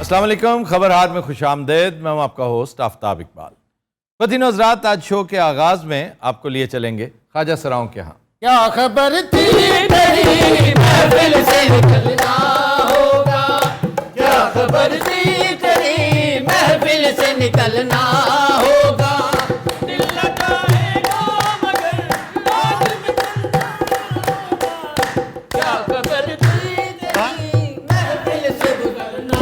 अस्सलाम वालेकुम, खबर हार में खुश आमदेद। मैं हूं आपका होस्ट आफ्ताब इकबाल। ख़वातीन और हज़रात, आज शो के आगाज़ में आपको लिए चलेंगे ख्वाजा सराओं के यहाँ। क्या खबर थी तेरी महफिल से निकलना होगा, क्या खबर थी तेरी महफिल से निकलना होगा, दिल लगाएगा मगर बाद में चलना होगा, क्या खबर थी तेरी महफिल से गुजरना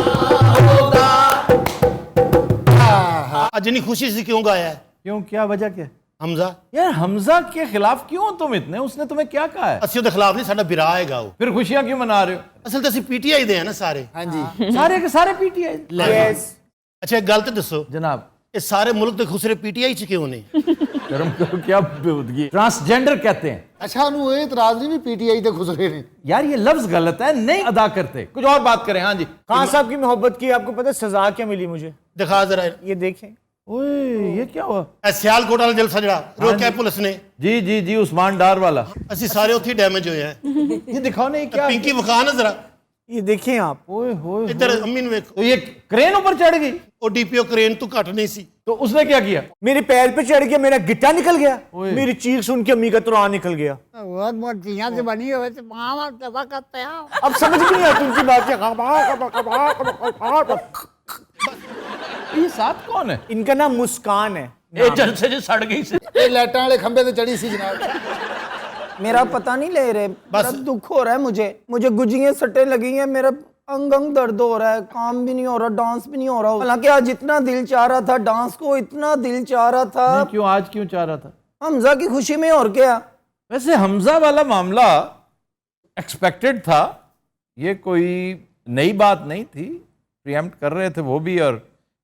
होगा। आज इतनी खुशी से क्यों गाया है? क्यों, क्या वजह क्या? हमजा यार हमजा के खिलाफ क्यों हो तुम इतने? उसने तुम्हें क्या कहा है? ਅਸੀਂ ਉਹਦੇ ਖਿਲਾਫ ਨਹੀਂ, ਸਾਡਾ ਬਿਰਾ ਹੈਗਾ ਉਹ। फिर खुशियां क्यों मना रहे हो? ਅਸਲ ਤਾਂ ਅਸੀਂ ਪੀਟੀਆਈ ਦੇ ਆ ਨਾ ਸਾਰੇ। ਹਾਂਜੀ सारे के सारे पीटीआई। यस ਅੱਛਾ ਇੱਕ ਗੱਲ ਤੇ ਦੱਸੋ, जनाब ਇਹ ਸਾਰੇ ਮੁਲਕ ਦੇ ਖੁਸਰੇ ਪੀਟੀਆਈ ਚ ਕਿਉਂ ਨੇ? शर्म करो, क्या बेहूदगी। ट्रांसजेंडर कहते हैं। अच्छा ਉਹਨੂੰ ਇਹ ਇਤਰਾਜ਼ नहीं भी पीटीआई ਦੇ ਖੁਸਰੇ ਨੇ। यार ये लफ्ज गलत है, नहीं अदा करते। कुछ और बात करें। हाँ जी। खान साहब की मोहब्बत की आपको पता है सजा क्या मिली मुझे? ਦਿਖਾ ਜ਼ਰਾ ये देखें। ओए ये क्या हुआ? ਇਹ ਸਿਆਲਕੋਟ ਵਾਲਾ ਜਲਸਾ ਜਿਹੜਾ ਰੋਕਿਆ ਪੁਲਿਸ ਨੇ, जी जी जी, उस्मान डार वाला। ਅਸੀਂ ਸਾਰੇ ਉੱਥੇ ਡੈਮੇਜ ਹੋਏ ਆ। ये दिखाओ नहीं क्या? ਪਿੰਕੀ ਵਿਖਾ ਨਾ ਜ਼ਰਾ ये देखें आप। ओए होए। ਇੱਧਰ ਅੰਮੀ ਨੂੰ ਵੇਖੋ। तो ये क्रेन ऊपर चढ़ गई ਉਹ ਡੀਪੀਓ ਕ੍ਰੇਨ ਤੋਂ ਘੱਟ नहीं सी। तो उसने क्या किया? मेरे पैर पे चढ़ गया, मेरा गिट्टा निकल गया, ओए। मेरी चीख सुन के अम्मी का तुरान निकल गया। बहुत मोटियां से बनी हुई तो मामा दबा करते हैं। अब समझ नहीं आता उनकी बात ये साथ कौन है? इनका नाम मुस्कान है। ये जलसे जो सड़ गई से। ਇਹ ਲਾਈਟਾਂ ਵਾਲੇ ਖੰਭੇ ਤੇ ਚੜੀ ਸੀ ਜਨਾब। मेरा पता नहीं ले रहे, बस दुख हो रहा है मुझे गुजियां सट्टे लगी हैं, मेरा अंग अंग दर्द हो रहा है, काम भी नहीं हो रहा, डांस भी नहीं हो रहा। हालांकि आज इतना दिल चाह रहा था डांस को, इतना दिल चाह रहा था। क्यों आज क्यों चाह रहा था? हमजा की खुशी में और क्या। वैसे हमजा वाला मामला एक्सपेक्टेड था, ये कोई नई बात नहीं थी। प्रीएम्प्ट कर रहे थे वो भी और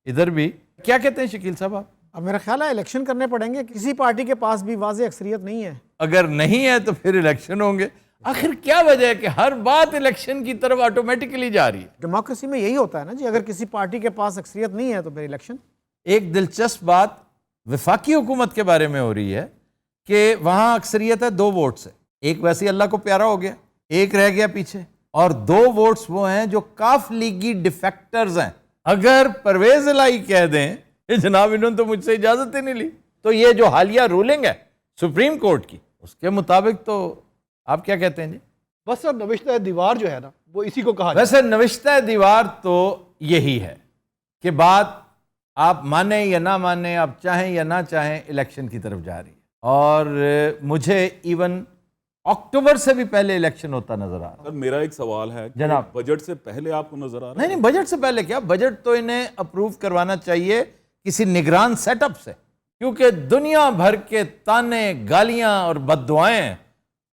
इधर भी। क्या कहते हैं शकील साहब आप? अब मेरा ख्याल है इलेक्शन करने पड़ेंगे, किसी पार्टी के पास भी वाज़ेह अक्सरियत नहीं है। अगर नहीं है तो फिर इलेक्शन होंगे। आखिर क्या वजह है कि हर बात इलेक्शन की तरफ ऑटोमेटिकली जा रही है? डेमोक्रेसी में यही होता है ना जी, अगर किसी पार्टी के पास अक्सरियत नहीं है तो फिर इलेक्शन। एक दिलचस्प बात वफाकी हुकूमत के बारे में हो रही है कि वहां अक्सरियत है 2 वोट से। एक वैसे ही अल्लाह को प्यारा हो गया, एक रह गया पीछे, और 2 वोट्स वो हैं जो काफ लीगी डिफेक्टर्स हैं। अगर परवेज इलाही कह दें कि जनाब इन्होंने तो मुझसे इजाजत ही नहीं ली, तो ये जो हालिया रूलिंग है सुप्रीम कोर्ट की, उसके मुताबिक तो आप क्या कहते हैं जी? बस सर नविश्ता दीवार जो है ना वो इसी को कहा वैसे नविश्ता दीवार तो यही है कि बात आप माने या ना माने, आप चाहें या ना चाहें, इलेक्शन की तरफ जा रही है। और मुझे इवन अक्टूबर से भी पहले इलेक्शन होता नजर आ रहा है। सर मेरा एक सवाल है कि जनाब। बजट से पहले आपको नजर आ रहा है? नहीं नहीं, बजट से पहले क्या, बजट तो इन्हें अप्रूव करवाना चाहिए किसी निगरान सेटअप से, क्योंकि दुनिया भर के ताने, गालियां और बद्दुआएं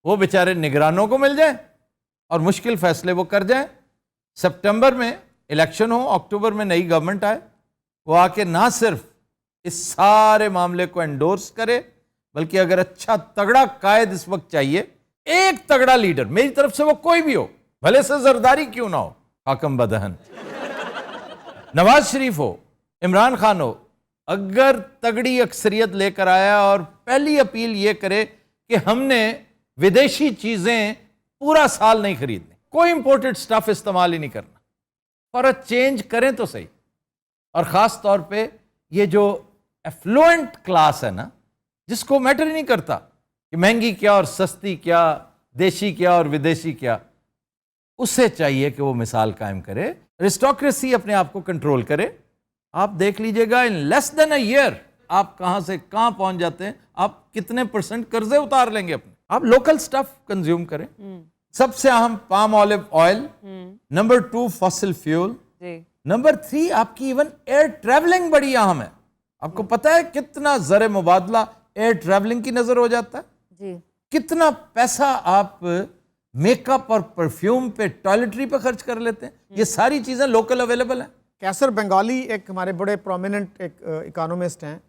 वो बेचारे निगरानों को मिल जाए और मुश्किल फैसले वो कर जाएं। सितंबर में इलेक्शन हो, अक्टूबर में नई गवर्नमेंट आए, वो आके ना सिर्फ इस सारे मामले को एंडोर्स करे, बल्कि अगर अच्छा तगड़ा कायद इस वक्त चाहिए, एक तगड़ा लीडर, मेरी तरफ से वो कोई भी हो, भले से जरदारी क्यों ना हो, हाकम बदहन, नवाज शरीफ हो, इमरान खान हो, अगर तगड़ी अक्सरियत लेकर आया और पहली अपील ये करे कि हमने विदेशी चीजें पूरा साल नहीं खरीदनी, कोई इंपोर्टेड स्टफ इस्तेमाल ही नहीं करना, और चेंज करें तो सही। और ख़ास तौर पे ये जो एफ्लुएंट क्लास है ना, जिसको मैटर ही नहीं करता कि महंगी क्या और सस्ती क्या, देशी क्या और विदेशी क्या, उससे चाहिए कि वो मिसाल कायम करे, अरिस्टोक्रेसी अपने आप को कंट्रोल करे। आप देख लीजिएगा in less than a year आप कहां से कहां पहुंच जाते हैं, आप कितने % कर्जे उतार लेंगे अपने। आप लोकल स्टफ कंज्यूम करें। सबसे अहम palm olive oil, number 2 fossil fuel, number 3 आपकी इवन एयर ट्रैवलिंग बड़ी अहम है। आपको पता है कितना ज़र मुबादला एयर ट्रैवलिंग की नजर हो जाता है जी? कितना पैसा आप मेकअप और परफ्यूम पे, टॉयलेटरी पे खर्च कर लेते हैं। ये सारी चीजें लोकल अवेलेबल हैं। कैसर बंगाली एक हमारे बड़े प्रोमिनेंट एक इकोनॉमिस्ट हैं,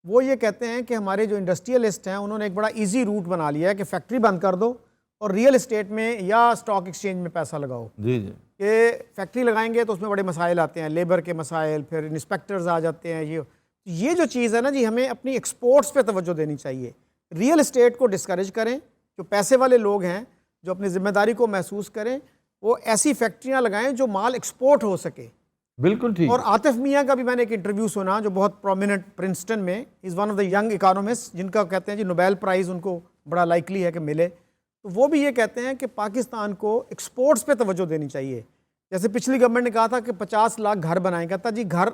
वो ये कहते हैं कि हमारे जो इंडस्ट्रियलिस्ट हैं उन्होंने एक बड़ा इजी रूट बना लिया है कि फैक्ट्री बंद कर दो और रियल एस्टेट में या स्टॉक एक्सचेंज में पैसा लगाओ। जी जी। कि फैक्ट्री लगाएंगे तो उसमें बड़े मसाइल आते हैं, लेबर के मसाइल, फिर इंस्पेक्टर्स आ जाते हैं। ये जो चीज़ है ना जी, हमें अपनी एक्सपोर्ट्स पे तवज्जो देनी चाहिए। रियल एस्टेट को डिस्करेज करें। जो पैसे वाले लोग हैं जो अपनी ज़िम्मेदारी को महसूस करें, वो ऐसी फैक्ट्रियाँ लगाएं जो माल एक्सपोर्ट हो सके। बिल्कुल ठीक। और आतिफ मियाँ का भी मैंने एक इंटरव्यू सुना, जो बहुत प्रोमिनेंट प्रिंसटन में, is one of the young economist, जिनका कहते हैं जी नोबेल प्राइज़ उनको बड़ा लाइकली है कि मिले। तो वो भी ये कहते हैं कि पाकिस्तान को एक्सपोर्ट्स पे तवज्जो देनी चाहिए। जैसे पिछली गवर्नमेंट ने कहा था कि 50 लाख घर बनाएं, कहता जी घर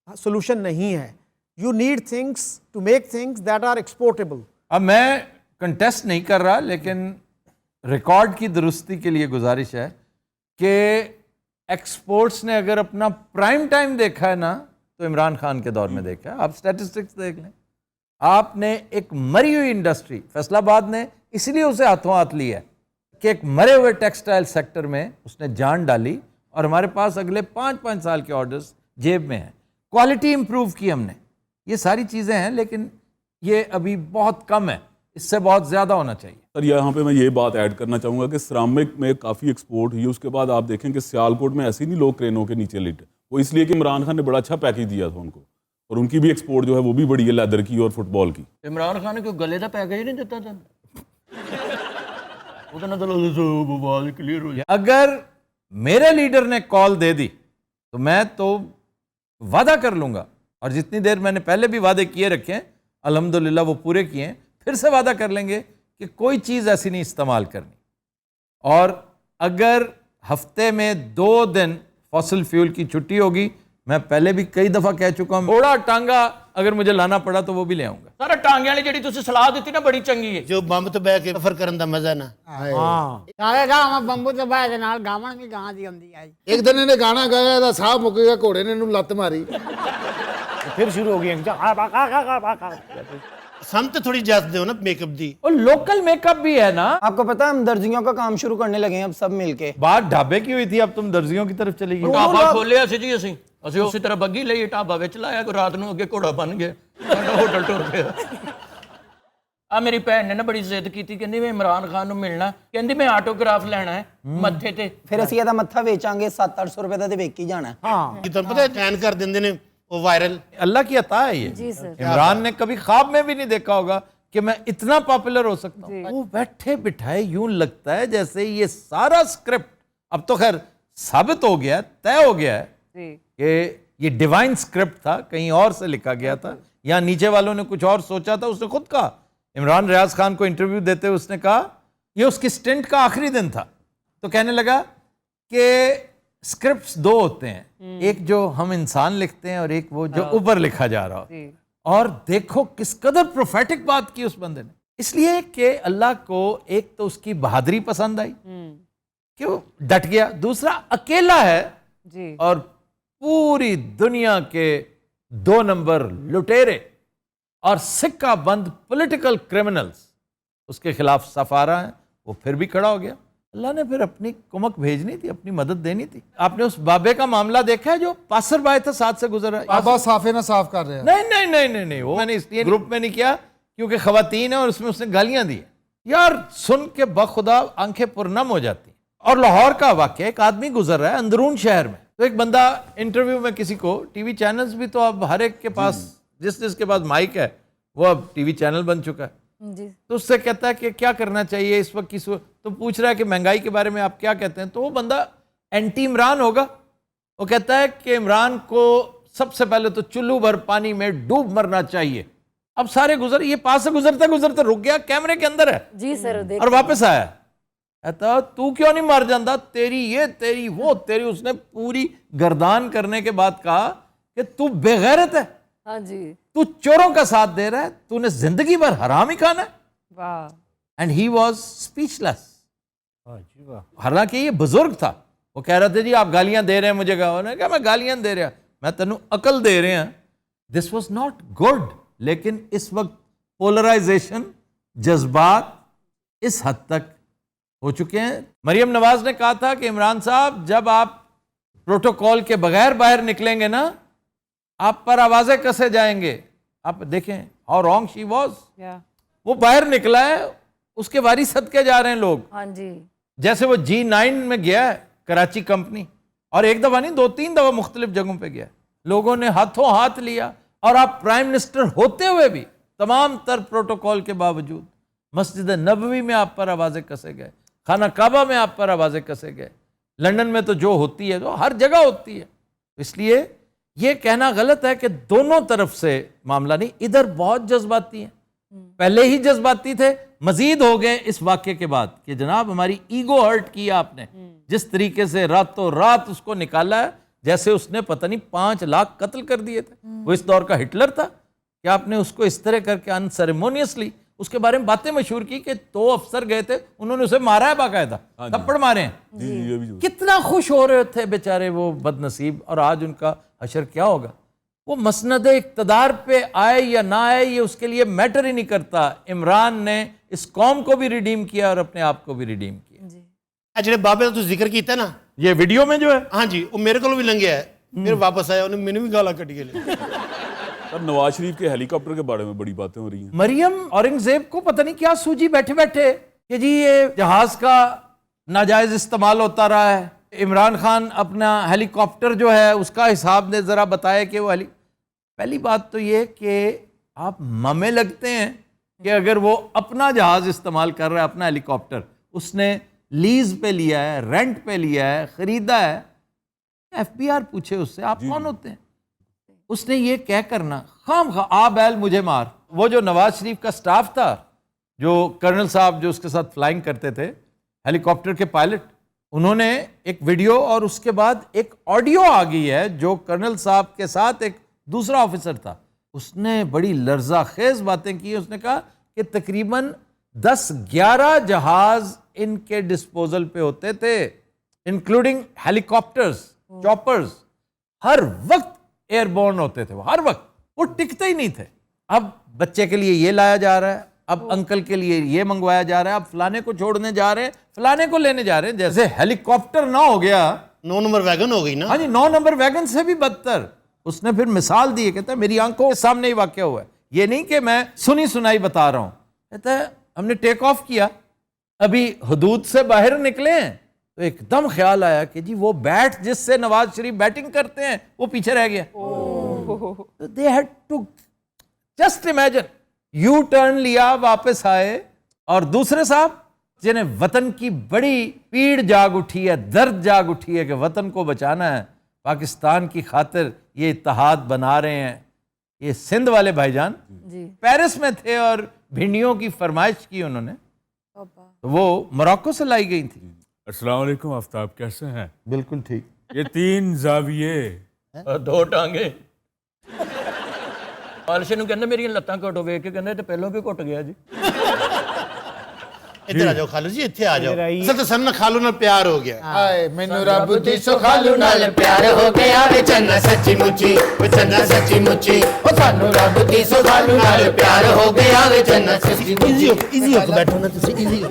सोल्यूशन नहीं है, you need things to make things that are exportable. अब मैं कंटेस्ट नहीं कर रहा, लेकिन रिकॉर्ड की दुरुस्ती के लिए गुजारिश है कि एक्सपोर्ट्स ने अगर अपना प्राइम टाइम देखा है ना, तो इमरान खान के दौर में देखा है। आप स्टैटिस्टिक्स देख लें, आपने एक मरी हुई इंडस्ट्री, फैसलाबाद ने इसलिए उसे हाथों हाथ लिया कि एक मरे हुए टेक्सटाइल सेक्टर में उसने जान डाली, और हमारे पास अगले 5-5 साल के ऑर्डर्स जेब में हैं। क्वालिटी इंप्रूव की हमने, ये सारी चीज़ें हैं, लेकिन ये अभी बहुत कम है, इससे बहुत ज़्यादा होना चाहिए। सर यहाँ पे मैं ये बात ऐड करना चाहूँगा कि सिरामिक में काफ़ी एक्सपोर्ट हुई। उसके बाद आप देखें कि सियालकोट में ऐसे नहीं लोग क्रेनों के नीचे लेटे, वो इसलिए कि इमरान खान ने बड़ा अच्छा पैकेज दिया था उनको, और उनकी भी एक्सपोर्ट जो है वो भी बड़ी है, लेदर की और फुटबॉल की। इमरान खान ने कोई गले का पैकेज नहीं दिता था। क्लियर हो जाए। अगर मेरे लीडर ने कॉल दे दी तो मैं तो वादा कर लूंगा, और जितनी देर मैंने पहले भी वादे किए रखे हैं अल्हम्दुलिल्लाह वो पूरे किए हैं, फिर से वादा कर लेंगे कि कोई चीज़ ऐसी नहीं इस्तेमाल करनी। और अगर हफ्ते में 2 दिन फॉसिल फ्यूल की छुट्टी होगी, मैं पहले भी कई दफ़ा कह चुका हूँ, घोड़ा टांगा अगर मुझे लाना पड़ा तो वो भी ले आऊँगा। सारा टांगे वाली ਜਿਹੜੀ ਤੁਸੀਂ ਸਲਾਹ ਦਿੱਤੀ ਨਾ ਬੜੀ ਚੰਗੀ ਹੈ। ਜੋ ਬੰਬ ਤੇ ਬਹਿ ਕੇ ਸਫ਼ਰ ਕਰਨ ਦਾ ਮਜ਼ਾ ਨਾ। ਸਾਰੇ ਗਾਵਾਂ ਬੰਬੂ ਤੇ ਬਾਹਰ ਦੇ ਨਾਲ ਗਾਵਣ ਵੀ ਗਾਂ ਦੀ ਆਉਂਦੀ ਹੈ। ਇੱਕ ਦਿਨ ਇਹਨੇ ਗਾਣਾ ਗਾਇਆ, ਇਹਦਾ ਸਾਹ ਮੁੱਕ ਗਿਆ, ਘੋੜੇ ਨੇ ਇਹਨੂੰ ਲੱਤ ਮਾਰੀ। फिर शुरू हो गई ਸਾਨੂੰ ਤੇ ਥੋੜੀ ਇਜਾਜ਼ਤ ਦਿਓ ਨਾ ਮੇਕਅਪ ਦੀ। और लोकल मेकअप भी है ना। आपको पता है हम दर्जियों का काम शुरू करने लगे हैं अब सब मिलके। बात ढाबे की हुई थी, अब तुम दर्जियों की तरफ चली गई। ਢਾਬਾ ਖੋਲਿਆ ਸੀ ਜੀ ਅਸੀਂ ਉਸੇ ਤਰ੍ਹਾਂ ਬੱਗੀ ਲਈ ਢਾਬਾ ਵਿੱਚ ਲਾਇਆ, ਕੋਈ ਰਾਤ ਨੂੰ ਅੱਗੇ ਘੋੜਾ ਬਣ ਗਿਆ, ਸਾਡਾ ਹੋਟਲ ਟੁਰ ਗਿਆ। ਆ ਮੇਰੀ ਭੈਣ ਨੇ ਨਾ ਬੜੀ ਜ਼ਿੱਦ ਕੀਤੀ, ਕਹਿੰਦੀ ਮੈਂ ਇਮਰਾਨ ਖਾਨ ਨੂੰ ਮਿਲਣਾ, ਕਹਿੰਦੀ ਮੈਂ ਆਟੋਗ੍ਰਾਫ ਲੈਣਾ ਹੈ ਮੱਥੇ ਤੇ। फिर ਅਸੀਂ ਇਹਦਾ ਮੱਥਾ ਵੇਚਾਂਗੇ 700-800 रुपए ਦਾ ਤੇ ਵੇਚ ਹੀ ਜਾਣਾ। ਕਿ ਤੁਹਾਨੂੰ ਪਤਾ ਚੈਨ ਕਰ ਦਿੰਦੇ ਨੇ ਉਹ ਵਾਇਰਲ। अल्लाह की अता है ये। जी सर। इमरान ने कभी ख्वाब में भी नहीं देखा होगा कि मैं इतना पॉपुलर हो सकता हूँ। वो बैठे बिठाए यूं लगता है जैसे ये सारा स्क्रिप्ट अब तो खैर साबित हो गया, तय हो गया है कि ये डिवाइन स्क्रिप्ट था, कहीं और से लिखा गया था, या नीचे वालों ने कुछ और सोचा था। उसने खुद कहा, इमरान रियाज खान को इंटरव्यू देते हुए उसने कहा, ये उसकी स्टिंट का आखिरी दिन था, तो कहने लगा कि स्क्रिप्ट्स 2 होते हैं, एक जो हम इंसान लिखते हैं और एक वो जो ऊपर लिखा जा रहा हो। और देखो किस कदर प्रोफेटिक बात की उस बंदे ने, इसलिए कि अल्लाह को एक तो उसकी बहादुरी पसंद आई कि वो डट गया, दूसरा अकेला है जी। और पूरी दुनिया के 2 नंबर लुटेरे और सिक्का बंद पॉलिटिकल क्रिमिनल्स उसके खिलाफ सफारा है, वो फिर भी खड़ा हो गया। अल्लाह ने फिर अपनी कुमक भेजनी थी, अपनी मदद देनी थी। आपने उस बाबे का मामला देखा है जो पासर बाय था, साथ से गुजरा। बाबा साफे ना साफ कर रहे हैं। नहीं नहीं नहीं नहीं नहीं, वो मैंने इसलिए ग्रुप में नहीं किया क्योंकि खवातीन है और उसमें उसने गालियां दी यार, सुन के बखुदा आंखें पुरनम हो जाती। और लाहौर का वाकया, एक आदमी गुजर रहा है अंदरून शहर में, तो एक बंदा इंटरव्यू में किसी को, टीवी चैनल्स भी तो अब हर एक के पास, जिसके पास माइक है वो अब टीवी चैनल बन चुका है, जी। तो उससे कहता है कि क्या करना चाहिए इस वक्त, तो पूछ रहा है कि महंगाई के बारे में आप क्या कहते हैं। तो वो बंदा एंटी इमरान होगा, वो कहता है कि इमरान को सबसे पहले तो चुल्लू भर पानी में डूब मरना चाहिए। अब सारे गुजर, ये पास से गुजरते गुजरते रुक गया, कैमरे के अंदर है जी सर, और वापस आया, कहता तू क्यों नहीं मर जाता, तेरी ये तेरी वो तेरी। उसने पूरी गर्दान करने के बाद कहा कि तू बेगैरत है, हाँ जी, तू चोरों का साथ दे रहा है, तूने जिंदगी भर हराम ही खाना है। वाह। And he was speechless. हालांकि ये बुजुर्ग था, वो कह रहे थे जी आप गालियां दे रहे हैं मुझे, क्या मैं गालियां दे रहा, मैं तेनू अकल दे रहे हैं। This was not good. लेकिन इस वक्त पोलराइजेशन, जज्बात इस हद तक हो चुके हैं। मरियम नवाज ने कहा था कि इमरान साहब जब आप प्रोटोकॉल के बगैर बाहर निकलेंगे ना, आप पर आवाजें कसे जाएंगे। आप देखें हाउ रॉन्ग शी वॉज। वो बाहर निकला है, उसके वारी सदके जा रहे हैं लोग। हाँ जी। जैसे वो G9 में गया है, कराची कंपनी, और एक दफा नहीं 2-3 दफा मुख्तलिफ जगहों पे गया, लोगों ने हाथों हाथ लिया, और आप प्राइम मिनिस्टर होते हुए भी तमाम तर प्रोटोकॉल के बावजूद मस्जिद नबवी में आप पर आवाजें कसे गए, खाना काबा में आप पर आवाजें कसे गए। लंदन में तो जो होती है तो हर जगह होती है। इसलिए ये कहना गलत है कि दोनों तरफ से मामला नहीं, इधर बहुत जज्बाती हैं, पहले ही जज्बाती थे, मजीद हो गए इस वाक्य के बाद कि जनाब हमारी ईगो हर्ट किया आपने, जिस तरीके से रातों रात उसको निकाला है जैसे उसने पता नहीं 5 लाख कत्ल कर दिए थे, वो इस दौर का हिटलर था कि आपने उसको इस तरह करके अनसेरेमोनियसली उसके बारे में बातें मशहूर की कि 2 अफसर गए थे, उन्होंने उसे मारा है बाकायदा, थप्पड़ मारे हैं। ये भी कितना खुश हो रहे थे बेचारे वो बदनसीब, और आज उनका हशर क्या होगा। वो मसनद इक़्तिदार पे आए या ना आए ये उसके लिए मैटर ही नहीं करता। इमरान ने इस कौम को भी रिडीम किया और अपने आप को भी रिडीम किया। ਜਿਹੜੇ ਬਾਬੇ ਦਾ ਤੁਸੀਂ ਜ਼ਿਕਰ ਕੀਤਾ ਨਾ, ये वीडियो में जो है, ਹਾਂਜੀ ਉਹ ਮੇਰੇ ਕੋਲ ਵੀ ਲੰਘਿਆ ਹੈ, ਫਿਰ ਵਾਪਸ ਆਇਆ, ਉਹਨੇ ਮੈਨੂੰ ਵੀ ਗਾਲਾਂ ਕੱਢ ਕੇ ਲਿਆ। सर नवाज शरीफ के हेलीकॉप्टर के बारे में बड़ी बातें हो रही हैं। मरियम औरंगजेब को पता नहीं क्या सूझी बैठे बैठे कि जी ये जहाज का नाजायज इस्तेमाल होता रहा है। इमरान खान अपना हेलीकॉप्टर जो है उसका हिसाब ने ज़रा बताया कि वो पहली बात तो ये कि आप ममे लगते हैं कि अगर वो अपना जहाज इस्तेमाल कर रहा है, अपना हेलीकॉप्टर उसने लीज पे लिया है, रेंट पे लिया है, खरीदा है, FBI पूछे उससे आप कौन होते हैं। उसने ये कह करना खाम खा आ बैल मुझे मार। वो जो नवाज शरीफ का स्टाफ था, जो कर्नल साहब जो उसके साथ फ्लाइंग करते थे, हेलीकॉप्टर के पायलट, उन्होंने एक वीडियो और उसके बाद एक ऑडियो आ गई है जो कर्नल साहब के साथ एक दूसरा ऑफिसर था, उसने बड़ी लर्जाखेज बातें की। उसने कहा कि तकरीबन 10-11 जहाज इनके डिस्पोजल पे होते थे, इंक्लूडिंग हेलीकॉप्टर्स, चॉपर्स, हर वक्त एयरबोर्न होते थे, वो हर वक्त, वो टिकते ही नहीं थे। अब बच्चे के लिए ये लाया जा रहा है, अब अंकल के लिए ये मंगवाया जा रहा है, अब फलाने को छोड़ने जा रहे हैं, फलाने को लेने जा रहे हैं। जैसे हेलीकॉप्टर ना हो गया, 9 नंबर वैगन हो गई ना। हाँ जी, 9 नंबर वैगन से भी बदतर। उसने फिर मिसाल दी है, कहता है मेरी आंखों के सामने ही वाकया हुआ है, ये नहीं कि मैं सुनी सुनाई बता रहा हूं। कहता है हमने टेक ऑफ किया, अभी हदूद से बाहर निकले हैं तो एकदम ख्याल आया कि जी वो बैट जिससे नवाज शरीफ बैटिंग करते हैं वो पीछे रह गया। They had to just imagine, U turn लिया, वापस आए, और दूसरे साहब जिन्हें वतन की बड़ी पीड़ जाग उठी है, दर्द जाग उठी है कि वतन को बचाना है, पाकिस्तान की खातिर ये इत्तेहाद बना रहे हैं। ये सिंध वाले भाईजान पेरिस में थे और भिंडियों की फरमाइश की उन्होंने, तो वो मोरक्को से लाई गई थी। अस्सलाम वालेकुम आफ्ताब, कैसे हैं? बिल्कुल ठीक। ये 3 जाविये 2 टांगे ਪਾਲਸ਼ੇ ਨੂੰ ਕਹਿੰਦਾ ਮੇਰੀਆਂ ਲੱਤਾਂ ਘਟੋ, ਵੇਖ ਕੇ ਕਹਿੰਦਾ ਇਹ ਤਾਂ ਪਹਿਲਾਂ ਵੀ ਘੁੱਟ ਗਿਆ ਜੀ। ਇੱਧਰ ਆ ਜਾਓ ਖਾਲੂ ਜੀ, ਇੱਥੇ ਆ ਜਾਓ। ਅਸਲ ਤਾਂ ਸਾਨੂੰ ਖਾਲੂ ਨਾਲ ਪਿਆਰ ਹੋ ਗਿਆ। ਹਾਏ ਮੈਨੂੰ ਰੱਬ ਦੀ ਸੋ ਖਾਲੂ ਨਾਲ ਪਿਆਰ ਹੋ ਗਿਆ ਵੇ ਚੰਨਾ ਸੱਚੀ ਮੁੱਚੀ, ਵੇ ਚੰਨਾ ਸੱਚੀ ਮੁੱਚੀ, ਉਹ ਸਾਨੂੰ ਰੱਬ ਦੀ ਸੋ ਖਾਲੂ ਨਾਲ ਪਿਆਰ ਹੋ ਗਿਆ ਵੇ ਚੰਨਾ ਸੱਚੀ ਮੁੱਚੀ। ਈਜ਼ੀ ਹੋ ਕੇ ਬੈਠੋ ना ਤੁਸੀਂ, ईजी हो।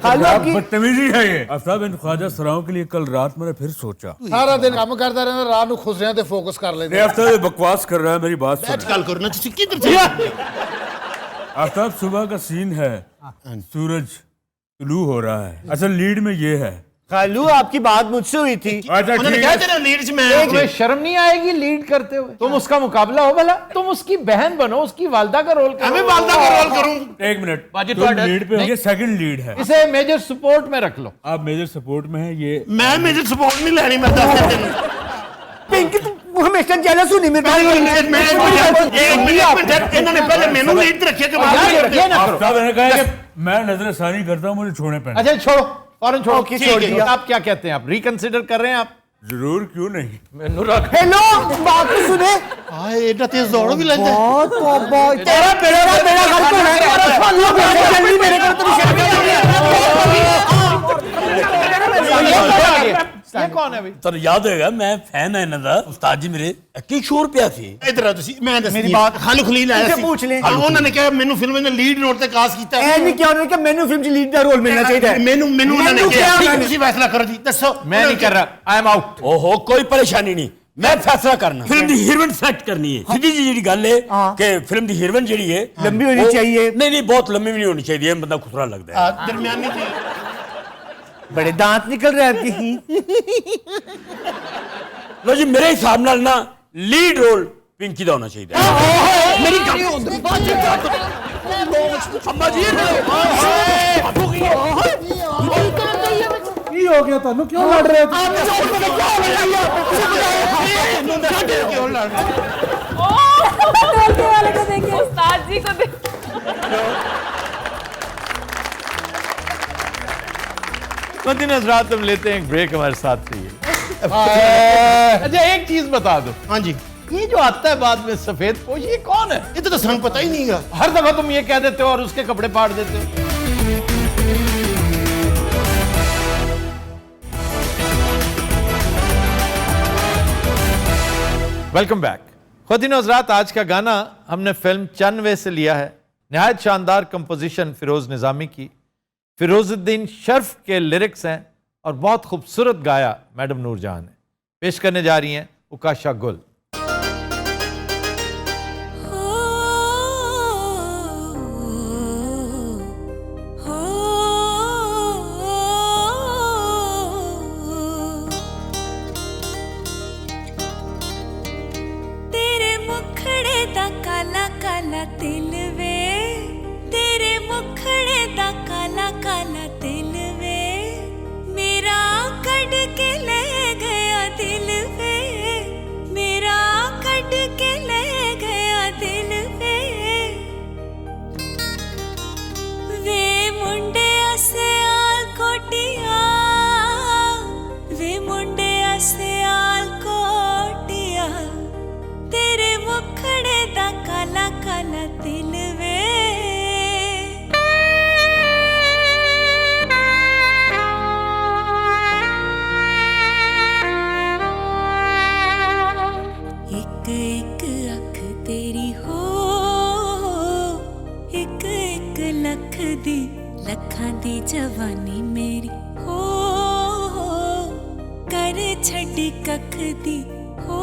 बदतमीजी है ये। आफ्ताब इन ख्वाजा सराओं के लिए कल रात मैंने फिर सोचा। ਸਾਰਾ ਦਿਨ ਕੰਮ ਕਰਦਾ ਰਹਿੰਦਾ, ਰਾਤ ਨੂੰ ਖੁਸਰਿਆਂ ਤੇ ਫੋਕਸ कर लेते। आफ्ताब ये बकवास कर रहा है, मेरी बात सुन। ਗੱਲ ਕਰੋ ਨਾ ਤੁਸੀਂ, ਕਿੱਧਰ ਚਲੇ? आफ्ताब सुबह का सीन है, सूरज तुलू हो रहा है, असल लीड में ये है। खालू आपकी बात मुझसे हुई थी। अच्छा उन्होंने ठीक कहा है। तेरा लीड च मैं तुम्हें शर्म नहीं आएगी लीड करते हुए? तुम उसका मुकाबला हो भला, तुम उसकी बहन बनो, उसकी वालदा का रोल करो। मैं वालदा का रोल करूं। एक मिनट, बाजी तुम तो लीड पे हो, ये सेकंड लीड है, इसे मेजर सपोर्ट में रख लो। आप मेजर सपोर्ट में है। ये मैं मेजर सपोर्ट नहीं लेनी, मैं दस दिन पिंकी तू हमेशा जेलस होनी मेरे इन्होंने पहले मेनू लीड रखे कि ये ना करो। आफ्ताब ने कहा कि मैं नजरसानी करता हूँ, मुझे छोड़ने पड़े। अच्छा छोड़ो, फौरन छोड़ो। ठीक छोड़ है। दिया। आप क्या कहते हैं? आप रिकंसिडर कर रहे हैं? आप जरूर, क्यों नहीं। ਮੈਨੂੰ ਰੱਖ हेलो बात तो सुने। हाय एडा तेज दौड़ भी लेंदा है। बहुत तौबा, तेरा बेड़ा गलत होना है। खालू जल्दी मेरे को तो ये कौन है भाई? ਤੁਹਾਨੂੰ ਯਾਦ ਹੋਏਗਾ ਮੈਂ ਫੈਨ ਆ ਇਹਨਾਂ ਦਾ, ਉਸਤਾਦ ਜੀ ਮੇਰੇ ਕੀ ਸ਼ੋਰ ਪਿਆ ਸੀ। इधर आओ ਤੁਸੀਂ, मैं दस मेरी बात खालू खलील आया इनसे सी। पूछ ले। हाँ, उन्होंने कहा मेनू फिल्म में लीड रोल ते कास्ट कीता ऐ नहीं क्या उन्होंने कहा मैनू फिल्म च लीड का रोल मिलना चाहिए। मेनू मेनू उन्होंने मैनू क्या कहा ठीक, उन्होंने? ਤੁਸੀਂ फैसला करो जी, दसो। मैं नहीं कर रहा, आई एम आउट। ਓਹੋ ਕੋਈ ਪਰੇਸ਼ਾਨੀ ਨਹੀਂ, ਮੈਂ ਫੈਸਲਾ ਕਰਨਾ। ਫਿਲਮ ਦੀ ਹੀਰੋਇਨ ਸਿਲੈਕਟ ਕਰਨੀ ਹੈ। ਸਿੱਧੀ ਜੀ ਜਿਹੜੀ ਗੱਲ ਹੈ ਕਿ ਫਿਲਮ ਦੀ ਹੀਰੋਇਨ ਜਿਹੜੀ ਹੈ लंबी होनी चाहिए। ਨਹੀਂ ਨਹੀਂ ਬਹੁਤ ਲੰਮੀ ਵੀ ਨਹੀਂ ਹੋਣੀ ਚਾਹੀਦੀ, ਇਹ ਬੰਦਾ ਖੁਸਰਾ ਲੱਗਦਾ ਹੈ। दरमियानी जी बड़े दांत निकल रहे हैं आपके। ਲੋ ਜੀ ਮੇਰੇ ਹਿਸਾਬ ਨਾਲ ਨਾ ਲੀਡ ਰੋਲ ਪਿੰਕੀ ਦਾ ਹੋਣਾ ਚਾਹੀਦਾ ਹੈ। ਮੇਰੀ ਕੀ ਹੋ ਗਿਆ ਤੁਹਾਨੂੰ ਕਿਉਂ ਲੜ ਰਹੇ ਹੋ क्यों लड़ रहे हो? ढोलके वाले को देखिए, उस्ताद जी को दिन हजरात हम लेते हैं एक ब्रेक, हमारे साथ रहिए। अच्छा एक चीज बता दो, हाँ जी, ये जो आता है बाद में सफेद पोश, ये कौन है? ये तो सन पता ही नहीं है। हर दफा तुम ये कह देते हो और उसके कपड़े फाड़ देते हो। Welcome back. ख़ुवातीन हज़रात, आज का गाना हमने फिल्म चन्वे से लिया है। नहायत शानदार कंपोजिशन फिरोज़ निज़ामी की, फिरोज़ुद्दीन शर्फ के लिरिक्स हैं और बहुत खूबसूरत गाया मैडम नूरजहां ने। पेश करने जा रही हैं उकाशा गुल। काला काला तिल वे, तेरे मुखड़े दा काला काला तिल वे, मेरा कड़ के ले गया दिल वे, मेरा कड़ के ले गया दिल वे मुंडे सियाल कोटिया, वे मुंडे सियाल कोटिया, तेरे मुखड़े दा काला काला तिल वे। एक एक अख तेरी हो, एक एक लख दी लखां दी जवानी मेरी हो, कर छड़ी कख दी हो,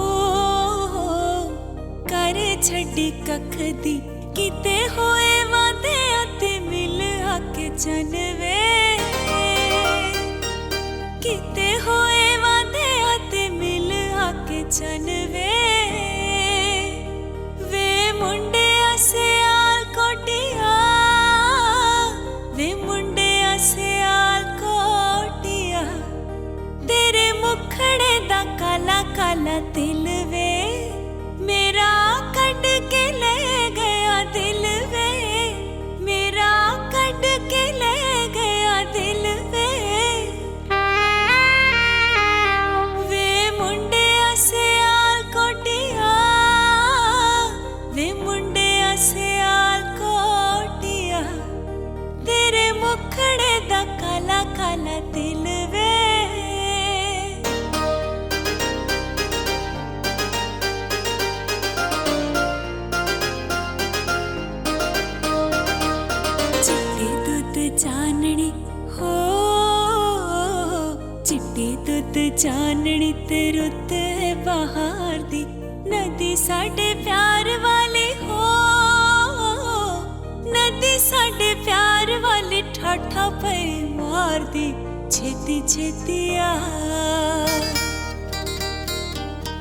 कर छड़ी कख दी, किते होए वादे आते मिल आके चनवे, किते होए वादे आते मिल आके चनवे वे मुंडे सियाल कोटिया, वे मुंडे सियाल कोटिया, तेरे मुखड़े दा काला काला तिल वे, मेरा कट के ले गया दिल वे, मेरा कट के ले गया दिल वे मुंडे सियाल कोटिया, वे मुंडे सियाल कोटिया, तेरे मुखड़े दा काला काला दिल वे। चाननी हो, चिट्टी दुध चाननी ते रुत बहार दी, नदी साडे प्यार वाली हो, नदी साडे प्यार वाली ठाठा पे मार दी, छेती छेती आ,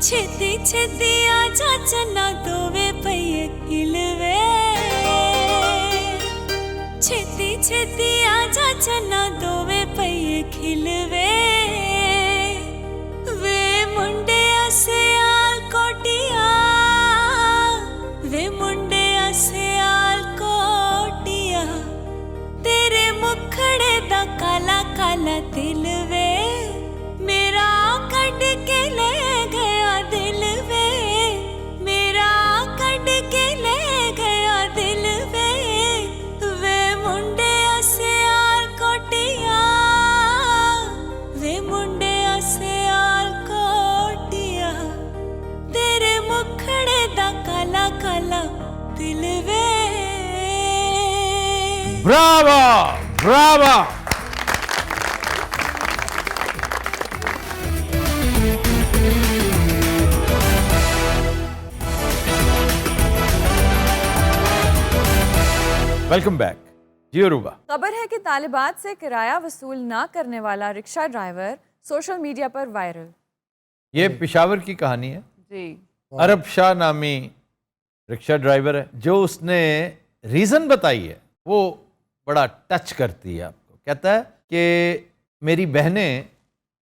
छेती छेती आ जा चन्ना दोवे पइए खिलवे, छेती छेती आजा चन्ना दोवे पइए खिलवे वे मुंडे सियाल कोटिया, वे मुंडे सियाल कोटिया, तेरे मुखड़े दा काला काला तिल वे, मेरा कट के ले गया दिल वे, मेरा कट के ले गया दिल वे मुंडे सियाल कोटिया, वे मुंडे सियाल कोटिया, तेरे मुखड़े दा काला काला दिल वे। Bravo bravo. Welcome back. जी रूबा, खबर है कि तालिबात से किराया वसूल ना करने वाला रिक्शा ड्राइवर सोशल मीडिया पर वायरल। ये पेशावर की कहानी है जी। अरब शाह नामी रिक्शा ड्राइवर है, जो उसने रीज़न बताई है वो बड़ा टच करती है आपको। कहता है कि मेरी बहनें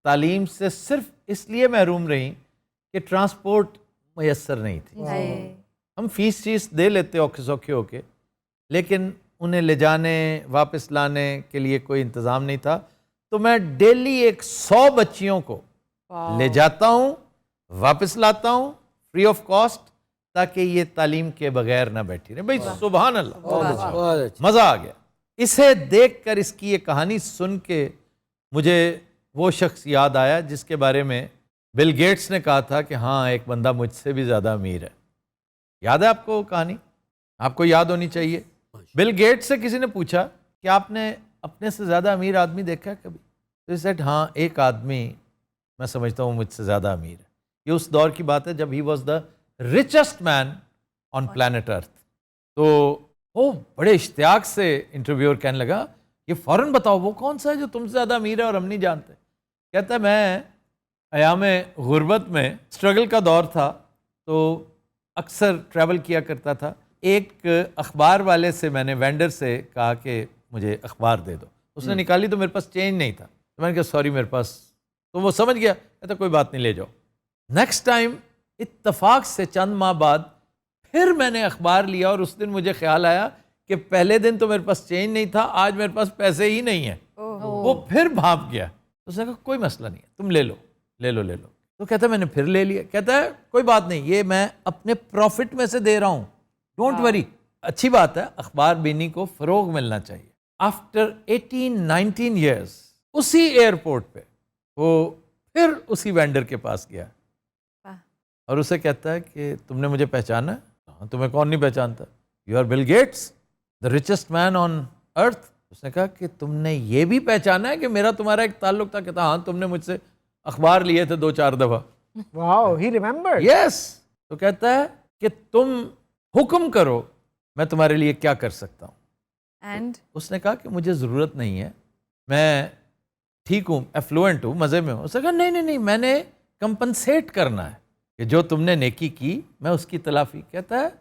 तालीम से सिर्फ इसलिए महरूम रहीं कि ट्रांसपोर्ट मैसर नहीं थी। हम फीस चीज़ दे लेते औखे सौखे होके, लेकिन उन्हें ले जाने वापस लाने के लिए कोई इंतज़ाम नहीं था। तो मैं डेली 100 बच्चियों को ले जाता हूँ, वापस लाता हूँ फ्री ऑफ कॉस्ट, ताकि ये तालीम के बगैर ना बैठी रहे। भाई सुभान अल्लाह, मज़ा आ गया। इसे देखकर, इसकी ये कहानी सुन के मुझे वो शख्स याद आया जिसके बारे में बिल गेट्स ने कहा था कि हाँ, एक बंदा मुझसे भी ज़्यादा अमीर है। याद है आपको वो कहानी? आपको याद होनी चाहिए। बिल गेट्स से किसी ने पूछा कि आपने अपने से ज़्यादा अमीर आदमी देखा है कभी? तो सेड हाँ, एक आदमी मैं समझता हूँ मुझसे ज़्यादा अमीर है। ये उस दौर की बात है जब he was the richest man on planet earth. तो वो बड़े इश्तियाक से इंटरव्यूअर कहने लगा, ये फ़ौरन बताओ वो कौन सा है जो तुमसे ज़्यादा अमीर है और हम नहीं जानते। कहता है, मैं अयाम गुर्बत में स्ट्रगल का दौर था, तो अक्सर ट्रैवल किया करता था। एक अखबार वाले से मैंने, वेंडर से कहा कि मुझे अखबार दे दो। उसने निकाली तो मेरे पास चेंज नहीं था। तो मैंने कहा सॉरी मेरे पास, तो वो समझ गया, कहता कोई बात नहीं ले जाओ। नेक्स्ट टाइम इत्तफाक से चंद माह बाद फिर मैंने अखबार लिया और उस दिन मुझे ख्याल आया कि पहले दिन तो मेरे पास चेंज नहीं था, आज मेरे पास पैसे ही नहीं है। वो फिर भाप गया। उसने कहा कोई मसला नहीं है, तुम ले लो ले लो ले लो। तो कहता है मैंने फिर ले लिया। कहता है कोई बात नहीं, ये मैं अपने प्रॉफिट में से दे रहा हूँ, डोंट वरी। अच्छी बात है, अखबार बीनी को फ़रोग मिलना चाहिए। आफ्टर 18-19 ईयर्स उसी एयरपोर्ट पे वो फिर उसी वेंडर के पास गया और उसे कहता है कि तुमने मुझे पहचाना है? हाँ, तुम्हें कौन नहीं पहचानता? You are Bill Gates, the richest man on earth. उसने कहा कि तुमने ये भी पहचाना है कि मेरा तुम्हारा एक ताल्लुक था? कहता हाँ, तुमने मुझसे अखबार लिए थे 2-4 दफ़ा। वाओ, ही रिमेंबर्ड। यस। तो कहता है कि तुम हुक्म करो, मैं तुम्हारे लिए क्या कर सकता हूँ। एंड उसने कहा कि मुझे ज़रूरत नहीं है, मैं ठीक हूँ, एफ्लुएंट हूँ, मज़े में हूँ। उसने कहा नहीं नहीं नहीं, मैंने कंपनसेट करना है कि जो तुमने नेकी की मैं उसकी तलाफ़ी। कहता है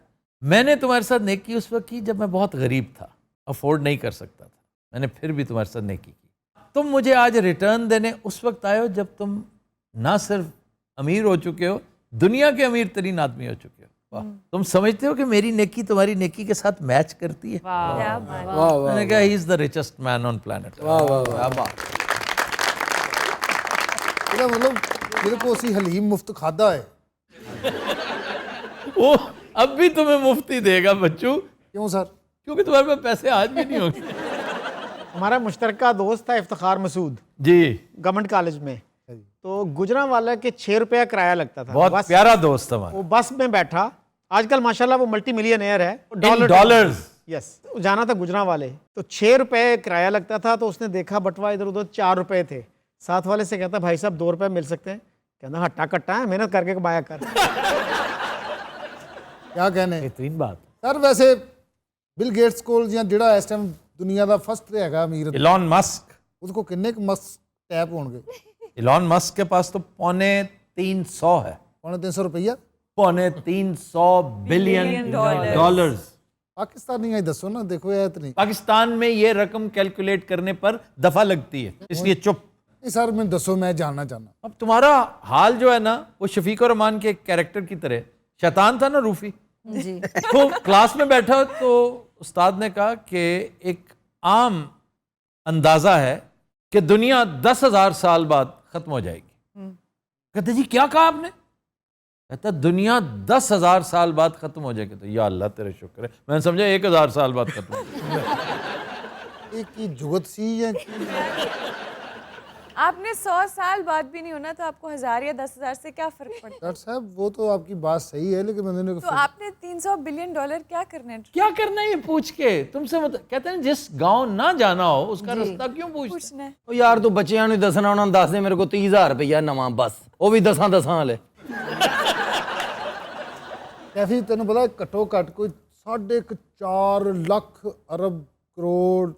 मैंने तुम्हारे साथ नेकी उस वक्त की जब मैं बहुत गरीब था, अफोर्ड नहीं कर सकता था, मैंने फिर भी तुम्हारे साथ नेकी की। तुम मुझे आज रिटर्न देने उस वक्त आए हो जब तुम ना सिर्फ अमीर हो चुके हो, दुनिया के अमीर तरीन आदमी हो चुके हो। वाह, तुम समझते हो कि मेरी नेकी तुम्हारी नेकी के साथ मैच करती है? मैंने कहा he is the richest man on planet. मतलब मेरे को उसी हलीम मुफ्त खादा है। वो अब भी तुम्हें मुफ्ती देगा बच्चू। क्यों सर? क्योंकि तुम्हारे पास पैसे आज भी नहीं होंगे। हमारा मुश्तरका दोस्त था इफ्तिखार मसूद जी, गवर्नमेंट कॉलेज में। तो गुजरांवाला के 6 रुपया किराया लगता था। बहुत प्यारा दोस्त हमारा। वो बस में बैठा, आजकल माशाल्लाह वो मल्टी मिलियनर है। डॉलर्स। यस, जाना था गुजरांवाले, तो 6 रुपये किराया लगता था। तो उसने देखा बटवा इधर उधर 4 रुपये थे। साथ वाले से कहता भाई साहब 2 रुपये मिल सकते हैं? कहना हट्टा कट्टा है, मेहनत करके कमाया कर। क्या कहने, बेहतरीन बात सर। वैसे बिल गेट्स कोल ਜਾਂ ਜਿਹੜਾ ਇਸ ਟਾਈਮ ਦੁਨੀਆ ਦਾ ਫਸਟ ਹੈਗਾ ਅਮੀਰ, इलॉन मस्क, उसको कितने मस्क टैप होंगे? इलॉन मस्क के पास तो 350 है। 350 रुपया? 350 बिलियन डॉलर्स। पाकिस्तानी है, दसो ना, देखो यार इतनी। पाकिस्तान में ये रकम कैलकुलेट करने पर दफा लगती है, इसलिए चुप। नहीं सर, मैं दसो, मैं जानना चाहना। अब तुम्हारा हाल जो है ना, वो शफीक और रहमान के कैरेक्टर की तरह शैतान था ना, रूफी जी। तो क्लास में बैठा तो उस्ताद ने कहा कि एक आम अंदाजा है कि दुनिया 10,000 साल बाद खत्म हो जाएगी। कहते जी क्या कहा आपने? कहता दुनिया 10,000 साल बाद खत्म हो जाएगी। तो या अल्लाह तेरे शुक्र है, मैंने समझा 1,000 साल बाद खत्म हो जाएगी। एक ही जुगत सी है। आपने 100 साल बाद भी नहीं होना, तो आपको 1000 या 10,000 से क्या फर्क पड़ता है? डॉक्टर साहब वो तो आपकी बात सही है, लेकिन मैंने तो आपने 300 बिलियन डॉलर क्या करना है? क्या करना है ये पूछ के तुमसे? कहते हैं जिस गांव ना जाना हो उसका रास्ता क्यों पूछना है? ओ यार तू बच्चियां नूं दसना, उन्हां नूं दस दे मेरे को 30,000 रुपया नवां, बस वो भी 10 वाले। कैफी तेन पता घट्टो घट कोई 4.5 लाख अरब करोड़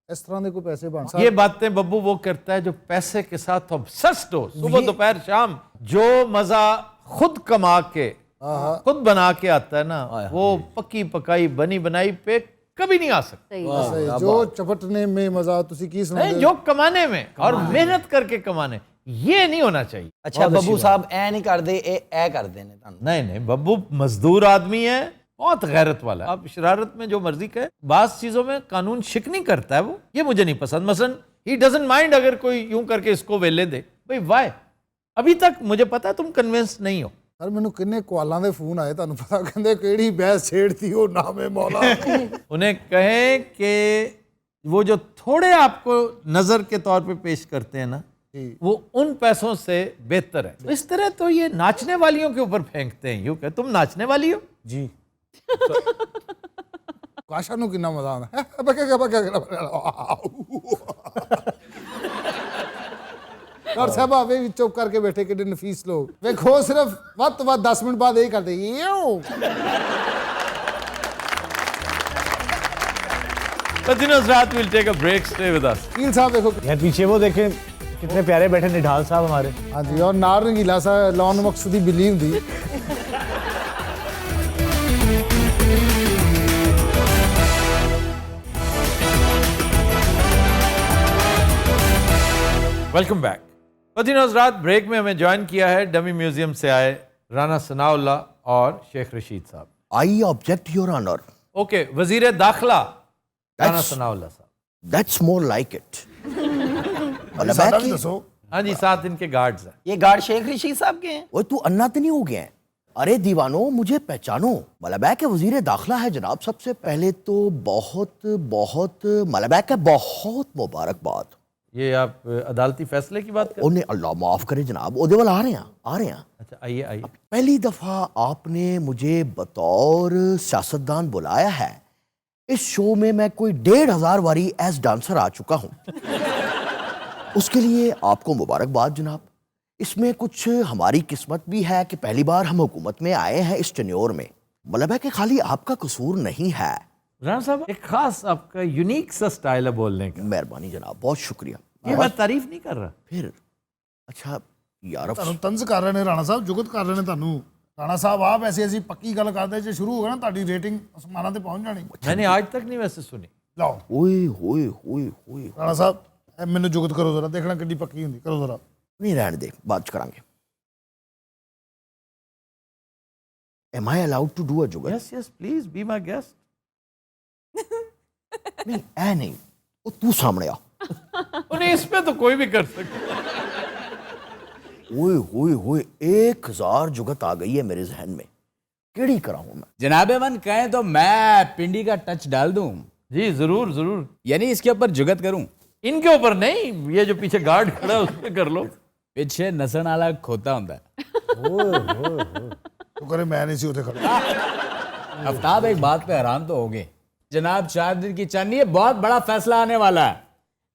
इस तरह के कोई पैसे बन। ये बातें बब्बू वो करता है जो पैसे के साथ ऑब्सेस्ड हो, सुबह दोपहर शाम। जो मजा खुद कमा के खुद बना के आता है ना, वो पक्की पकाई बनी बनाई पे कभी नहीं आ सकता। जो चपटने में मजा, तुसी की सुना, जो कमाने में और मेहनत करके कमाने, ये नहीं होना चाहिए। अच्छा बब्बू साहब ऐ नहीं कर दे ए कर देने तानू। नहीं बब्बू मजदूर आदमी है, बहुत गैरत वाला है। आप शरारत में जो मर्जी कहे, बास चीजों में कानून शिकनी करता है वो, ये मुझे नहीं पसंद। मसलन ही डजंट माइंड अगर कोई यूं करके इसको वेले दे, भाई वाई। अभी तक मुझे पता है तुम कन्विंस नहीं हो। सर मैंने किन्ने कवालों के फोन आए, ਤੁਹਾਨੂੰ पता कहते केड़ी बहस छेड़ती हो नामे मौला। उन्हें कहें कि वो जो थोड़े आपको नजर के तौर पे पेश करते हैं ना, वो उन पैसों से बेहतर है। इस तरह तो ये नाचने वालियों के ऊपर फेंकते हैं, यूं कह तुम नाचने वाली हो जी। काशा नू कितना मजा आता। और साहब आवे चुप करके बैठे कि नफीस लोग वेखो सिर्फ वध तो वध 10 मिनट बाद यही करते We'll take a break. Stay with us. कील साहब देखो यार पीछे वो देखें कितने प्यारे बैठे निढाल साहब हमारे। हाँ जी, और नार रंगीला सा लॉन मकसदी बिलीव दी। Welcome back. पतिनोज रात ब्रेक में हमें ज्वाइन किया है डमी म्यूजियम से आए राना सनाउल्लाह और शेख रशीद साहब। I object your honour. Okay, वजीर दाखिला राना सनाउल्लाह साहब। That's more like it. हाँ जी, साथ इनके गार्ड्स हैं। ये गार्ड शेख रशीद साहब के हैं। ओए तू अन्ना तो नहीं हो गया है? अरे दीवानो मुझे पहचानो, मलबैक के वजीर दाखिला है जनाब। सबसे पहले तो बहुत बहुत मलबैक है, बहुत मुबारकबाद। ये आप अदालती फैसले की बात कर? उन्हें अल्लाह माफ करे जनाब, ओदे वाल आ रहे हैं। अच्छा आइए आइए। पहली दफा आपने मुझे बतौर सियासतदान बुलाया है। इस शो में मैं कोई 1500 बारी एज डांसर आ चुका हूं। उसके लिए आपको मुबारकबाद जनाब। इसमें कुछ हमारी किस्मत भी है कि पहली बार हम हुकूमत में आए हैं इस टेन्योर में। मतलब है कि खाली आपका कसूर नहीं है। राना साहब एक खास आपका यूनिक सा स्टाइल है बोलने का। मेहरबानी जनाब, बहुत शुक्रिया। ये बात तारीफ नहीं कर रहा फिर। अच्छा यार ਤੁਹਾਨੂੰ ਤੰਜ਼ ਕਰ ਰਹੇ ਨੇ ਰਾਣਾ ਸਾਹਿਬ, ਜੁਗਤ ਕਰ ਰਹੇ ਨੇ ਤੁਹਾਨੂੰ। ਰਾਣਾ ਸਾਹਿਬ ਆਪ ऐसी ऐसी पक्की गल करते जे शुरू हो गया ना ਤੁਹਾਡੀ रेटिंग आसमानां ਤੇ पहुंच जानी। मैंने आज तक नहीं वैसे सुनी। लाओ ओए होए होए होए राणा साहब मैनू जुगत करो जरा, देखना कितनी पक्की हुंदी, करो जरा। नहीं रहने दे, बाद च करांगे। Am I allowed to do a जुगत? Yes yes please be my guest। नहीं ऐ नहीं, वो तू सामने आ। नहीं इसमें तो कोई भी कर सकता। ओए होए होए 1000 जुगत आ गई है मेरे जहन में। केड़ी कराऊं मैं? जनाबे मन कहें तो मैं पिंडी का टच डाल दूं। जी जरूर जरूर। यानी इसके ऊपर जुगत करूं? इनके ऊपर नहीं, ये जो पीछे गार्ड खड़ा है उस पे कर लो। पीछे नसन वाला खोता होता है। तो करे मैं नहीं सी उठे खड़ा। आफ्ताब एक बात पे हैरान तो हो गए जनाब, 4 दिन की चांदी है, बहुत बड़ा फैसला आने वाला है।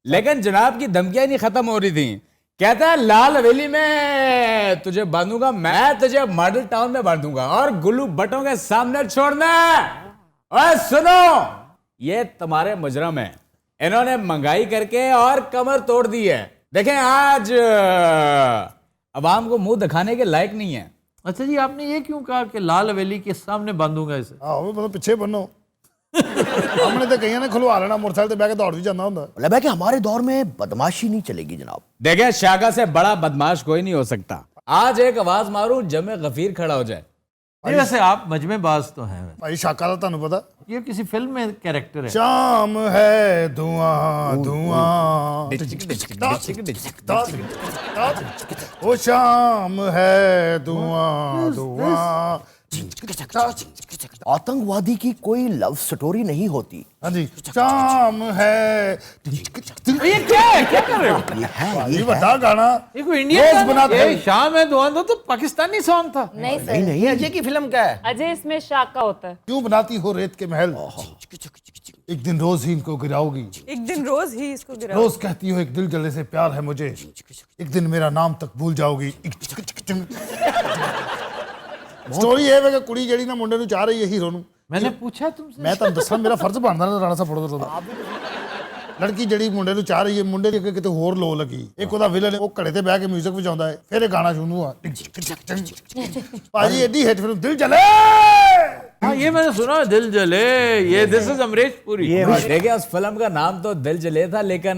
लेकिन जनाब की धमकियां नहीं खत्म हो रही थी। कहता है लाल हवेली में तुझे बांधूंगा, मैं तुझे मॉडल टाउन में बांधूंगा और गुल्लू भट्टों के सामने छोड़ना। और सुनो, ये तुम्हारे मुजरम है, इन्होंने महंगाई करके और कमर तोड़ दी है। देखें आज अवाम को मुंह दिखाने के लायक नहीं है। अच्छा जी, आपने ये क्यों कहा कि लाल हवेली के सामने बांधूंगा इसे? आओ मतलब पीछे बनो। हमने तो कहीं ने खुलवा लेना, मोटरसाइकिल पे बैठ के दौड़ भी जाना होता। मतलब है कि हमारे दौर में बदमाशी नहीं चलेगी जनाब। देखें शागा से बड़ा बदमाश कोई नहीं हो सकता। आज एक आवाज मारूं जमे गफीर खड़ा हो जाए। वैसे आप मजमेबाज तो हैं भाई, शाका का ਤੁਹਾਨੂੰ पता ये किसी फिल्म में कैरेक्टर है। शाम है धुआं धुआं, ओ शाम है धुआं धुआं। आतंकवादी की कोई लव स्टोरी नहीं होती। हाँ जी, शाम है। ये क्या है, क्या कर रहे हो? ये है ये बता गाना। ये कोई इंडियन बनाते हैं। शाम है दुआन तो पाकिस्तानी सॉन्ग था। नहीं सर, नहीं अजय की फिल्म का है। अजय इसमें शाका होता है। क्यों बनाती हो रेत के महल, एक दिन रोज ही इनको गिराओगी। एक दिन रोज ही इसको गिराओ। रोज कहती हो एक दिल जले से प्यार है मुझे, एक दिन मेरा नाम तक भूल जाओगी। स्टोरी ये है कि कुड़ी जेड़ी ना मुंडे नु चाह रही है हीरो नु। मैंने पूछा तुमसे। मैं तुम दसा मेरा फर्ज बनदा ना राणा साहब फड़ो तो। लड़की जेड़ी मुंडे नु चाह रही है, मुंडे दी किते होर लो लगी। एक ओदा विलन है, वो घड़े ते बैठ के म्यूजिक वजाਉਂਦਾ है, फिर ये गाना शुरू हुआ। पाजी एडी हिट फिल्म दिल जले। हाँ ये मैंने सुना, दिल जले। ये दिस इज अमरीश पुरी। देखिए उस फिल्म का नाम तो दिल जले था, लेकिन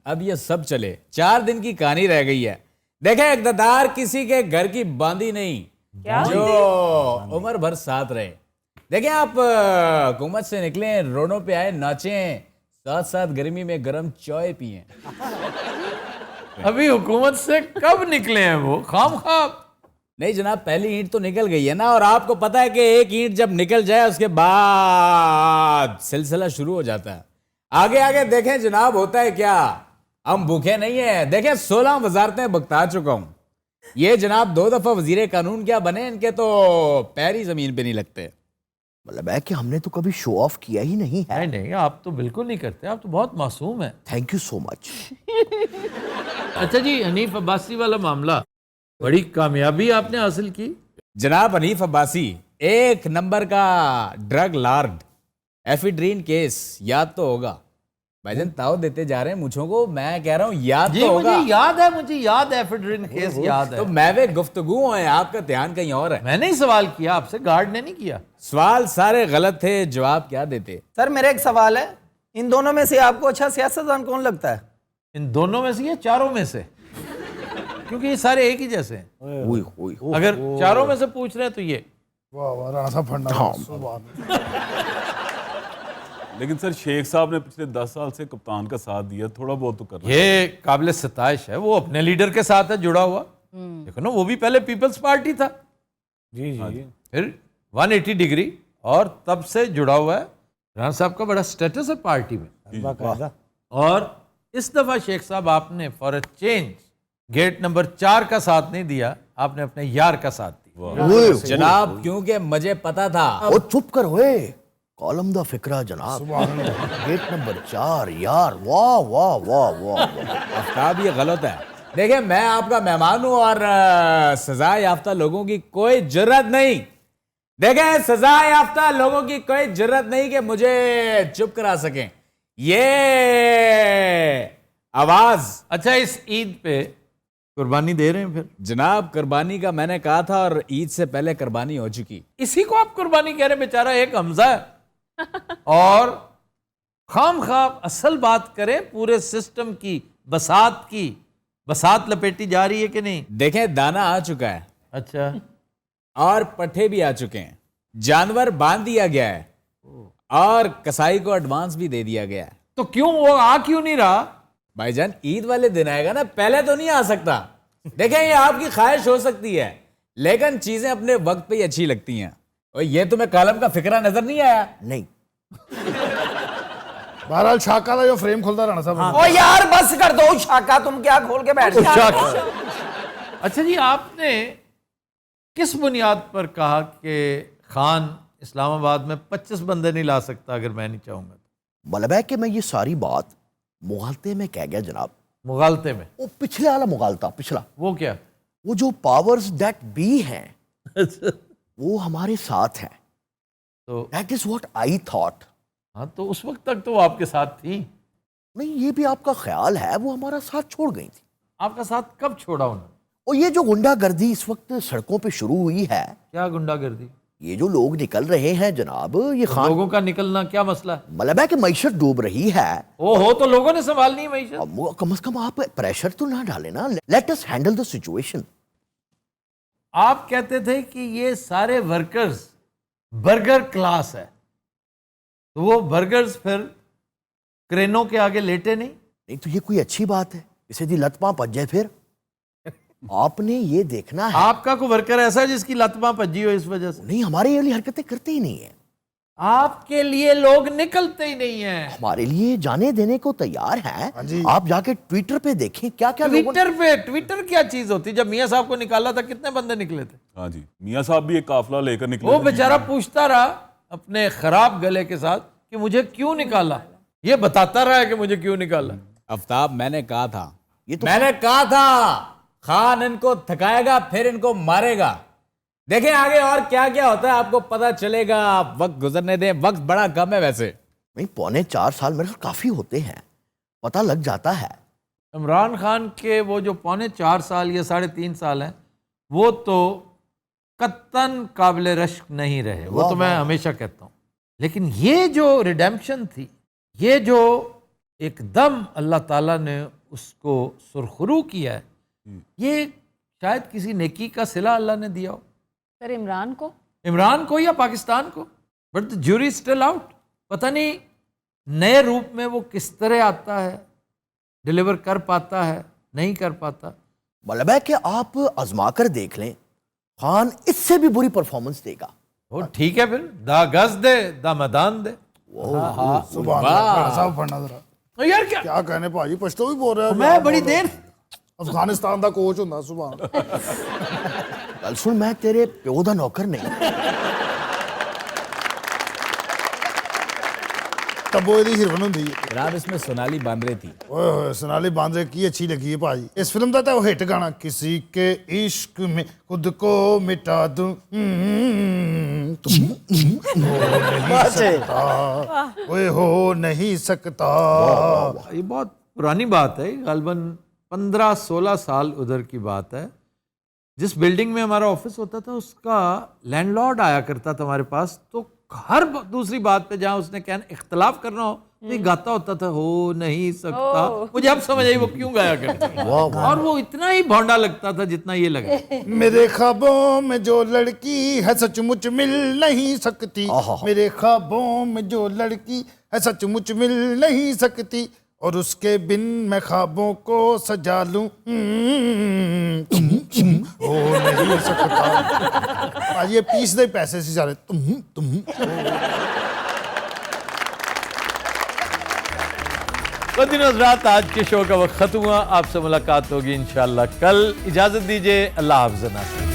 अब ये सब चले। 4 दिन की कहानी रह गई है। देखे इक़्तिदार किसी के घर की बांदी नहीं, क्या? जो उम्र भर साथ रहे। देखें आप हुकूमत से निकले, रोडों पे आए, नाचें, साथ साथ गर्मी में गर्म चाय पिए। अभी हुकूमत से कब निकले हैं वो? खाम नहीं जनाब, पहली ईंट तो निकल गई है ना, और आपको पता है कि एक ईंट जब निकल जाए उसके बाद सिलसिला शुरू हो जाता है। आगे आगे देखें जनाब होता है क्या। हम भूखे नहीं है, देखें 16 वजारतें भुगता चुका हूं। ये जनाब 2 दफा वजीर कानून क्या बने, इनके तो पैर ही जमीन पे नहीं लगते। मतलब है कि हमने तो कभी शो ऑफ किया ही नहीं है। नहीं, आप तो बिल्कुल नहीं करते, आप तो बहुत मासूम है। Thank you so much. अच्छा जी, हनीफ अब्बासी वाला मामला, बड़ी कामयाबी आपने हासिल की। जनाब हनीफ अब्बासी एक नंबर का ड्रग लॉर्ड, एफिड्रीन केस याद तो होगा। भाईजान ताव देते जा रहे हैं मुझों को, मैं कह रहा हूँ याद जी, तो होगा। मुझे याद है एफिड्रीन केस याद है। तो मैं गुफ्तगू है, आपका ध्यान कहीं और है। मैंने ही सवाल किया आपसे, गार्ड ने नहीं किया। सवाल सारे गलत थे, जवाब क्या देते? सर मेरा एक सवाल है, इन दोनों में से आपको अच्छा सियासतदान कौन लगता है? इन दोनों में से या चारों में से? क्योंकि ये सारे एक ही जैसे हैं। अगर चारों में से पूछ रहे हैं तो ये। वाह वाह, राणा साहब फंडा। लेकिन सर शेख साहब ने पिछले 10 साल से कप्तान का साथ दिया, थोड़ा बहुत तो करना। ये काबिल सताइश है, वो अपने लीडर के साथ है जुड़ा हुआ। देखो ना, वो भी पहले पीपल्स पार्टी था जी जी, फिर 180 डिग्री और तब से जुड़ा हुआ है। राणा साहब का बड़ा स्टेटस है पार्टी में। और इस दफा शेख साहब आपने for a change gate number 4 का साथ नहीं दिया, आपने अपने यार का साथ दिया। जनाब क्योंकि मुझे पता था। वो चुप कर हुए, कॉलम दा फिक्रा जनाब। गेट नंबर 4 यार, वाह वाह वाह वाह। आफ्ताब ये गलत है। देखिए मैं आपका मेहमान हूं और सजा याफ्ता लोगों की कोई जरूरत नहीं, देखें सजा याफ्ता लोगों की कोई जरूरत नहीं कि मुझे चुप करा सकें। ये आवाज। अच्छा, इस ईद पे कुर्बानी दे रहे हैं फिर? जनाब कुर्बानी का मैंने कहा था और ईद से पहले कुर्बानी हो चुकी। इसी को आप कुर्बानी कह रहे हैं? बेचारा एक हमजा है और खाम खाब असल बात करें, पूरे सिस्टम की बसात लपेटी जा रही है कि नहीं? देखें दाना आ चुका है। अच्छा, और पट्टे भी आ चुके हैं, जानवर बांध दिया गया है और कसाई को एडवांस भी दे दिया गया है। तो क्यों वो आ क्यों नहीं रहा? भाईजान ईद वाले दिन आएगा ना, पहले तो नहीं आ सकता। देखें ये आपकी ख्वाहिश हो सकती है, लेकिन चीजें अपने वक्त पे ही अच्छी लगती हैं। और ये तुम्हें कॉलम का फिक्रा नजर नहीं आया? नहीं। बहरहाल शाका का जो फ्रेम खुलता राणा साहब। ओ यार बस कर दो शाका, तुम क्या खोल के बैठ गए? अच्छा जी, आपने किस बुनियाद पर कहा कि खान इस्लामाबाद में 25 बंदे नहीं ला सकता अगर मैं नहीं चाहूंगा? मतलब है कि मैं ये सारी बात मुगालते में कह गया जनाब। मुगालते में? वो पिछले वाला मुगालता, पिछला। वो क्या? वो जो पावर्स दैट बी हैं वो हमारे साथ हैं। तो that is what I thought. हाँ, तो उस वक्त तक तो वो आपके साथ थी। नहीं, ये भी आपका ख्याल है, वो हमारा साथ छोड़ गई थी। आपका साथ कब छोड़ा उन्होंने? और ये जो गुंडागर्दी इस वक्त सड़कों पे शुरू हुई है। क्या गुंडागर्दी? ये जो लोग निकल रहे हैं जनाब, ये खान लोगों का निकलना क्या मसला है? मतलब है कि मईशत डूब रही है। ओहो, तो लोगों ने संभालनी है मईशत। कम से कम आप प्रेशर तो ना डालें ना। Let us handle the situation. आप कहते थे कि ये सारे वर्कर्स बर्गर क्लास है, तो वो बर्गर्स फिर क्रेनों के आगे लेटे नहीं तो ये कोई अच्छी बात है? इसे दी लतमा पज जाए फिर। आपने ये देखना है। आपका कोई वर्कर ऐसा है जिसकी लतमा पजी हो इस वजह से? नहीं, हमारे ये वाली हरकतें करते ही नहीं है। आपके लिए लोग निकलते ही नहीं है। हमारे लिए जाने देने को तैयार हैं। आप जाके ट्विटर पे देखें क्या क्या। ट्विटर क्या चीज होती? जब मियां साहब को निकाला था कितने बंदे निकले थे? हाँ जी, मियां साहब भी एक काफिला लेकर निकले। वो बेचारा पूछता रहा अपने खराब गले के साथ कि मुझे क्यों निकाला। ये बताता रहा है कि मुझे क्यों निकाला। आफ्ताब मैंने कहा था, मैंने कहा था खान इनको थकाएगा फिर इनको मारेगा। देखें आगे और क्या क्या होता है आपको पता चलेगा। आप वक्त गुजरने दें, वक्त बड़ा कम है वैसे। नहीं, 3.25 साल मेरे काफी होते हैं, पता लग जाता है। इमरान खान के वो जो 4.25 साल या 3.5 साल हैं, वो तो कत्तन काबिल रश्क नहीं रहे। वो तो मैं हमेशा कहता हूँ। लेकिन ये जो रिडेम्पशन थी, ये जो एकदम अल्लाह ताला ने उसको सुरखरू किया है, ये शायद किसी नेकी का सिला अल्लाह ने दिया हो, सर इमरान को या पाकिस्तान को, but the jury still out. पता नहीं नए रूप में वो किस तरह आता है, डिलीवर कर पाता है, नहीं कर पाता। मतलब है कि आप आजमा कर देख लें, खान इससे भी बुरी परफॉर्मेंस देगा। वो ठीक है, फिर दा गज दे दा मैदान दे। सुभान अल्लाह साहब पढ़ना जरा यार क्या कहने भाजी, पश्तो भी बोल रहे हैं। मैं बड़ी देर अफगानिस्तान का कोच हुंदा सुभान। गल सुन, मैं तेरे प्यो दा नौकर नहीं। तब्बो दी हीरोइन हुंदी है। जनाब इसमें सोनाली बांद्रे थी। ओए होए, सोनाली बांद्रे की अच्छी लगी है भाजी। इस फिल्म का तो हिट गाना, किसी के इश्क में खुद को मिटा दूं, ओए हो नहीं सकता। ये बहुत पुरानी बात है, गालबन 15-16 साल उधर की बात है। जिस बिल्डिंग में हमारा ऑफिस होता था उसका लैंडलॉर्ड आया करता था हमारे पास, तो हर दूसरी बात पे जहां उसने कहना इख्तलाफ करना हो तो ये गाता होता था, हो नहीं सकता। मुझे अब समझ आई वो क्यों गाया करता। और वो इतना ही भौंडा लगता था जितना ये लगा। मेरे ख्वाबों में जो लड़की है सचमुच मिल नहीं सकती, मेरे ख्वाबों में जो लड़की है सचमुच मिल नहीं सकती, और उसके बिन मैं ख्वाबों को सजा लूं, हो नहीं सकता। ये पीस दे पैसे से सारे तुम। रात आज के शो का वक्त खत्म हुआ। आपसे मुलाकात होगी इंशाल्लाह कल। इजाजत दीजिए, अल्लाह हाफ़िज़।